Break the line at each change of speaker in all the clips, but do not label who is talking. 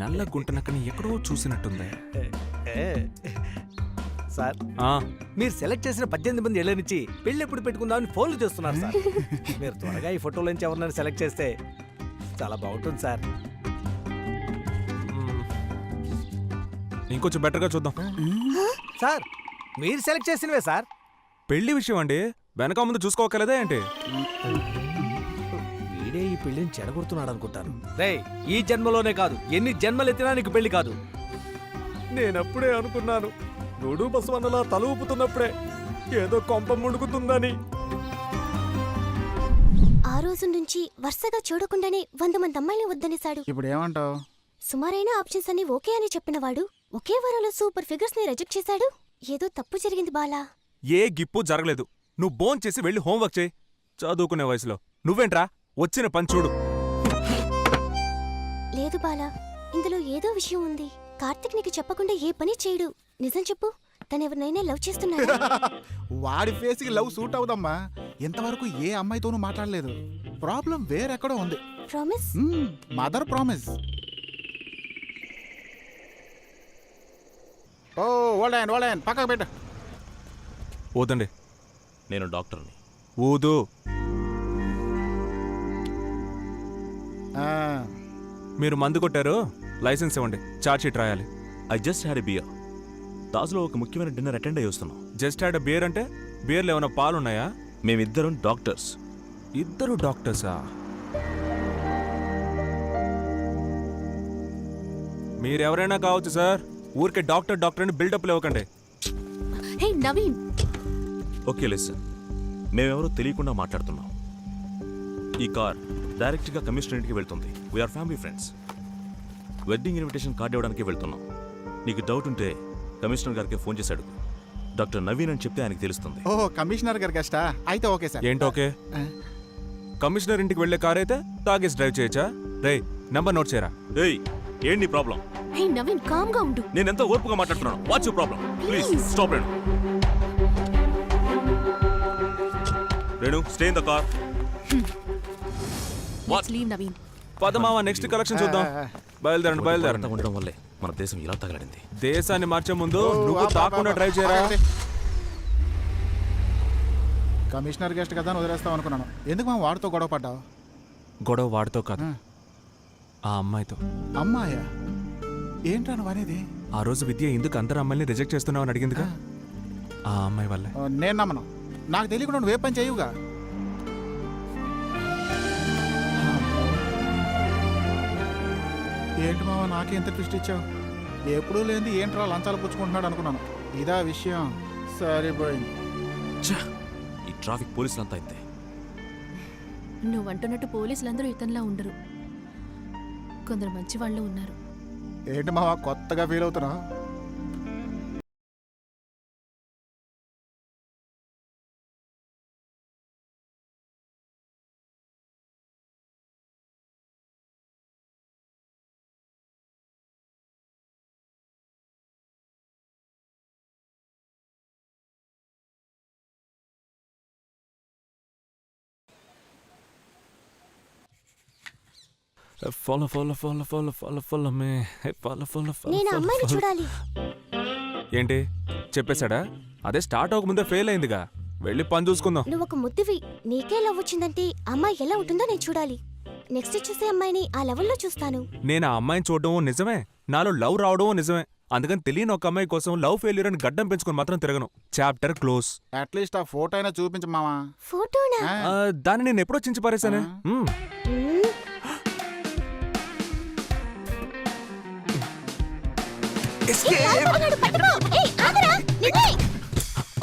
నల్ల గుంటనక్కని ఎక్కడో చూసినట్టుంది.
సార్ మీరు సెలెక్ట్ చేసిన 18 మంది ఏళ్ల నుంచి పెళ్లి ఎప్పుడు పెట్టుకుందామని ఫోన్లు చేస్తున్నారు సార్. మీరు త్వరగా ఈ ఫోటోల నుంచి ఎవరినైనా సెలెక్ట్ చేస్తే చాలా బాగుంటుంది సార్.
ఇంకొంచెం బెటర్గా చూద్దాం.
సార్ మీరు సెలెక్ట్ చేసినవే సార్.
పెళ్లి విషయం అండి, వెనక ముందు చూసుకోకలేదా ఏంటి?
వీడే ఈ పెళ్లిని చెడగొడుతున్నాడు అనుకుంటాను. రే ఈ జన్మలోనే కాదు, ఎన్ని జన్మలు ఎత్తినా నీకు పెళ్లి కాదు. నేనప్పుడే అనుకున్నాను, గూడు బసవన్నలా తల ఊపుతున్నప్పుడే ఏదో కొంప ముడుకుతుందని.
ఆ రోజు నుంచి వరుసగా చూడకుండానే 100 మంది అమ్మాయిని వద్దనేశాడు.
ఇప్పుడు ఏమంటావు?
సుమారైన ఆప్షన్స్ అన్ని ఓకే అని చెప్పినవాడు ఒకే వారంలో సూపర్ ఫిగర్స్ ని రిజెక్ట్ చేశాడు. ఏదో తప్పు జరిగింది బాలా.
ఏ గిప్పు జరగలేదు. నువ్వు బోన్ చేసి వెళ్ళి హోంవర్క్ చేయి. చదువుకునే వయసులో నువ్వేంట్రా వచ్చిన పని చూడు.
లేదు బాలా, ఇందులో ఏదో విషయం ఉంది. కార్తిక్ నీకు చెప్పకుండా ఏ పని చేయడు. నిజం చెప్పు, తనెవరినైనా లవ్ చేస్తున్నాడా?
వాడి ఫేస్కి లవ్ సూట్ అవుదమ్మా. ఇంతవరకు ఏ అమ్మాయితోనూ మాట్లాడలేదు. ప్రాబ్లం వేరెక్కడో ఉంది.
ప్రామిస్?
Mother promise. ఓ ఓల్డ్ పక్కకు పెట్ట.
ఊదండి.
నేను డాక్టర్ని.
ఊదు. మీరు మందు కొట్టారు, లైసెన్స్ ఇవ్వండి. చార్జ్ షీట్ రాయాలి.
I just had a beer. తాజ్లో ఒక ముఖ్యమైన డిన్నర్ అటెండ్ అయ్యి వస్తున్నాం.
జస్ట్ హ్యాడ్ బియర్ అంటే బియర్లో ఏమైనా పాలున్నాయా?
మేమిద్దరం డాక్టర్స్.
ఇద్దరు డాక్టర్సా? మీరెవరైనా కావచ్చు సార్, ఊరికే డాక్టర్ అని బిల్డప్లు ఇవ్వకండి.
హే నవీన్.
ఓకే లిసన్, మేమెవరో తెలియకుండా మాట్లాడుతున్నాం. ఈ కార్ డైరెక్ట్గా కమిషనరేట్కి వెళ్తుంది. We are family friends. Wedding invitation card ఇవ్వడానికి వెళ్తున్నాం. నీకు డౌట్ ఉంటే కమిషనర్ గారికి ఫోన్ చేశాడు. డాక్టర్ నవీన్ అని చెప్తే ఆయనకు తెలుస్తుంది.
ఓహో, కమిషనర్ గారి గెస్టా? అయితే ఓకే సార్.
ఏంటి ఓకే? కమిషనర్ ఇంటికి వెళ్లే కార్ అయితే తాగేసి డ్రైవ్ చేయొచ్చా? రే నంబర్ నోట్ చేయరా.
ఏయ్ ఏంటి ప్రాబ్లం?
హే నవీన్, కామ్ గా ఉండు.
నేను ఎంత ఓర్పుగా మాట్లాడుతున్నాను. What's your problem? Please stop Renu. Renu, stay in the car.
Let's leave Naveen.
పదమావ, నెక్స్ట్ కలెక్షన్ చూద్దాం. బయలుదేరండి.
ఉండడం వల్లే మన దేశం ఇలా తగలడింది.
దేశాన్ని మార్చే ముందు నువ్వు తాకుండా డ్రైవ్ చేయరా.
కమిషనర్ గెస్ట్ కదా అని వదిలేస్తాం అనుకున్నాను. ఎందుకు మా వాడితో గొడవ పడ్డావు?
గొడవ వాడితో కాదు, ఆ అమ్మాయితో.
అమ్మాయా? ఏంట్రా నువ్వు అనేది?
ఆ రోజు విద్య ఎందుకు అందరు అమ్మాయిని రిజెక్ట్ చేస్తున్నావు అని అడిగిందిగా, ఆ అమ్మాయి వల్లే.
నేను నమ్మను. నాకు తెలియకుండా నువ్వే పని చేయుగా. ఏంటి మావా నాకే ఎంత ట్విస్ట్ ఇచ్చావు? ఎప్పుడూ లేని ఏంట్రా లంచాలు పుచ్చుకుంటున్నాడు అనుకున్నాను. ఇదా విషయం? సరిపోయింది.
ఈ ట్రాఫిక్ పోలీసులంతా ఇంతే.
నువ్వంటున్నట్టు పోలీసులందరూ ఇతనిలా ఉండరు. కొందరు మంచి వాళ్ళు ఉన్నారు.
ఏంటి మావా కొత్తగా ఫీల్ అవుతున్నా?
నేను అమ్మాయిని చూడాలి.
ఏంటి చెప్పేశాడా? అదే స్టార్ట్ అవ్వకముందే ఫెయిల్ అయిందిగా. వెళ్ళి పని చూసుకుందాం.
నువ్వు ఒక ముద్దువి, నీకే లవ్ వచ్చిందంటే అమ్మాయి ఎలా ఉంటుందో నేను చూడాలి. నెక్స్ట్ చూసే అమ్మాయిని ఆ లెవెల్లో చూస్తాను.
నేను ఆ అమ్మాయిని చూడడం నిజమే, నాలో లవ్ రావడం నిజమే. అందుకని తెలియని ఒక అమ్మాయి కోసం లవ్ ఫెయిల్యూర్ అని గడ్డం పెంచుకొని మాత్రం తిరగను. Chapter close.
అట్లీస్ట్ ఆ ఫోటో అయినా చూపించు మావా.
ఫోటోనా?
దాన్ని నేను ఎప్పుడో చించి పారేశానే.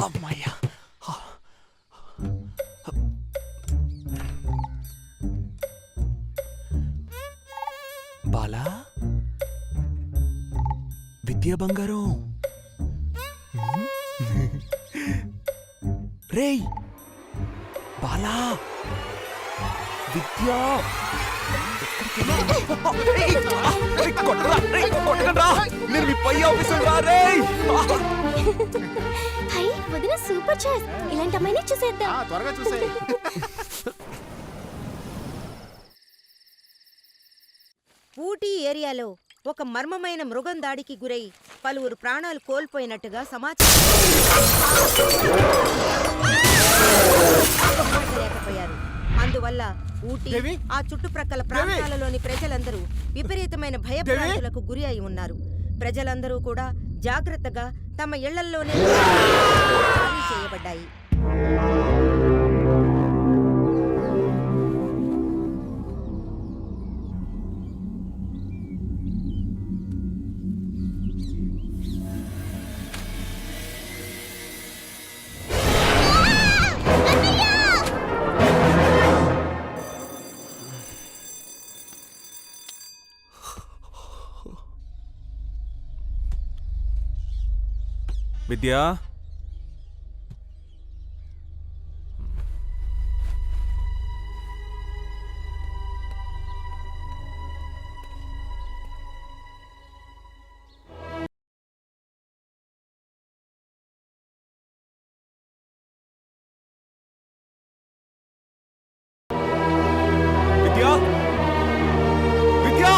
అమ్మాయ్యా, బాలా, విద్యా బంగారం. రేయ్ బాలా, విద్యా నేను మీ పై ఆఫీసర్ రా. రేయ్
హై వదిన, సూపర్ చాయిస్. ఇలాంటి అమ్మాయిని చూసేద్దాం.
త్వరగా చూసే.
ఊటీ ఏరియాలో ఒక మర్మమైన మృగం దాడికి గురై పలువురు ప్రాణాలు కోల్పోయినట్టుగా సమాచారం లేకపోయారు. అందువల్ల ఊటీ ఆ చుట్టుప్రక్కల ప్రాంతాలలోని ప్రజలందరూ విపరీతమైన భయభ్రాంతులకు గురి అయి ఉన్నారు. ప్రజలందరూ కూడా జాగ్రత్తగా తమ ఇళ్లల్లోనే ఖాళీ చేయబడ్డాయి.
విద్యా, విద్యా,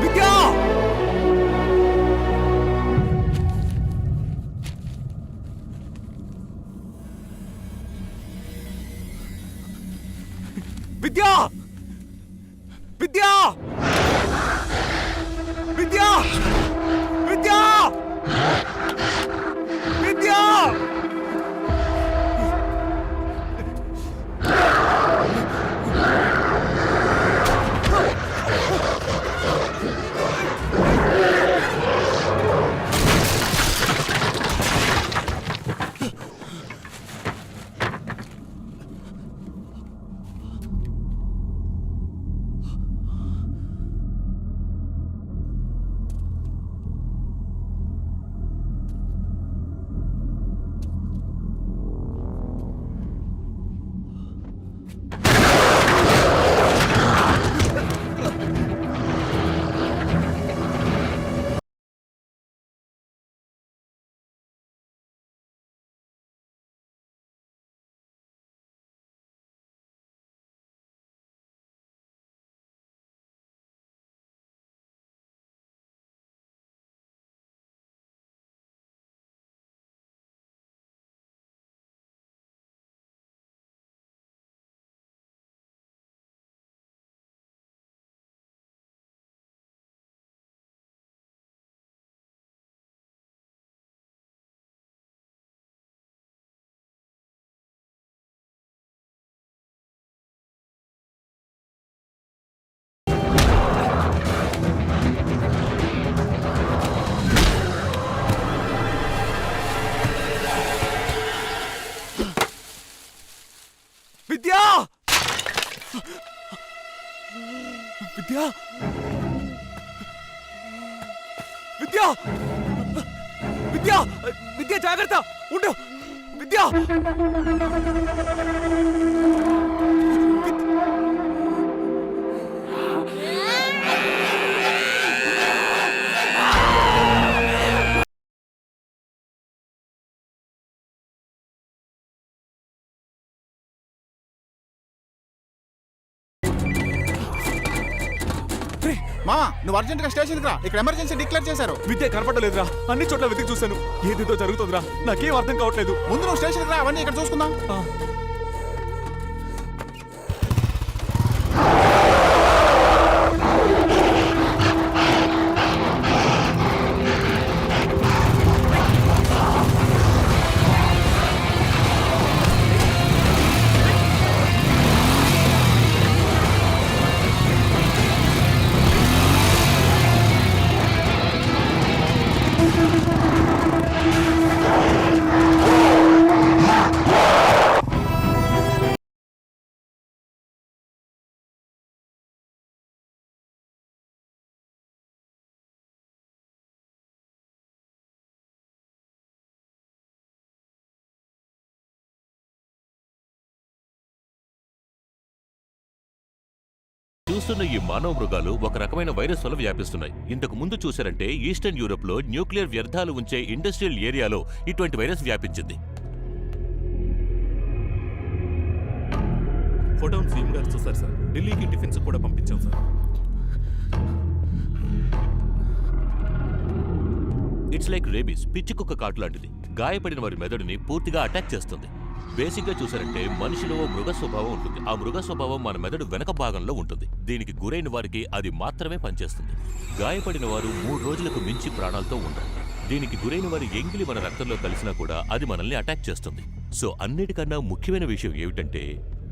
విద్యా, విద్యా. విద్యా, విద్యా, విద్యా, విద్యా, విద్యా. విద్యా, విద్యా, విద్యా, విద్యా, విద్యా, జాగ్రత్త ఉండు. విద్యా,
మామా నువ్వు అర్జెంట్గా స్టేషన్కి రా, ఇక్కడ ఎమర్జెన్సీ డిక్లేర్ చేశారు.
విద్య కనపడలేదురా. అన్ని చోట్ల వెతికి చూశాను. ఏదేదో జరుగుతుందిరా, నాకేం అర్థం కావట్లేదు.
ముందు నువ్వు స్టేషన్కి రా, అవన్నీ ఇక్కడ చూసుకుందాం.
చూస్తున్న ఈ మానవ మృగాలు ఒక రకమైన వైరస్ వల్ల వ్యాపిస్తున్నాయి. ఇంతకు ముందు చూశారంటే ఈస్టర్న్ యూరోప్ లో న్యూక్లియర్ వ్యర్థాలు ఉంచే ఇండస్ట్రియల్ ఏరియాలో ఇటువంటి వైరస్ వ్యాపించింది.
ఫోటోన్ సీఎం గారు చూసారు సార్. ఢిల్లీకి డిఫెన్స్ కూడా పంపించాం సార్.
ఇట్స్ లైక్ రేబీస్, పిచ్చి కుక్క కాటు లాంటిది. గాయపడిన వారి మెదడుని పూర్తిగా అటాక్ చేస్తుంది. బేసిక్గా చూసారంటే మనిషిలో ఓ మృగ స్వభావం ఉంటుంది. ఆ మృగ స్వభావం మన మెదడు వెనక భాగంలో ఉంటుంది. దీనికి గురైన వారికి అది మాత్రమే పనిచేస్తుంది. గాయపడిన వారు 3 రోజులకు మించి ప్రాణాలతో ఉండరు. దీనికి గురైన వారి ఎంగిలి మన రక్తంలో కలిసినా కూడా అది మనల్ని అటాక్ చేస్తుంది. సో అన్నిటికన్నా ముఖ్యమైన విషయం ఏమిటంటే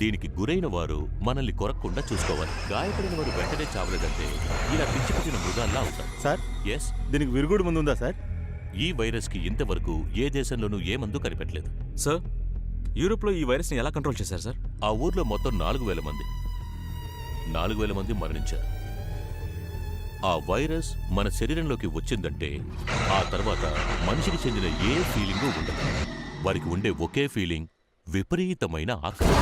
దీనికి గురైన వారు మనల్ని కొరక్కుండా చూసుకోవాలి. గాయపడిన వారు వెంటనే చావలేదంటే ఇలా పిచ్చి పిచ్చిన మృగాల్లా అవుతారు.
సార్,
ఎస్,
దీనికి విరుగుడు ముందు ఉందా సార్?
ఈ వైరస్కి ఇంతవరకు ఏ దేశంలోనూ ఏ మందు కనిపెట్టలేదు.
సార్, యూరోప్లో ఈ వైరస్ని ఎలా కంట్రోల్ చేశారు సార్?
ఆ ఊర్లో మొత్తం 4,000 మంది 4,000 మంది మరణించారు. ఆ వైరస్ మన శరీరంలోకి వచ్చిందంటే ఆ తర్వాత మనిషికి చెందిన ఏ ఫీలింగు ఉండదు. వారికి ఉండే ఒకే ఫీలింగ్ విపరీతమైన ఆకలి.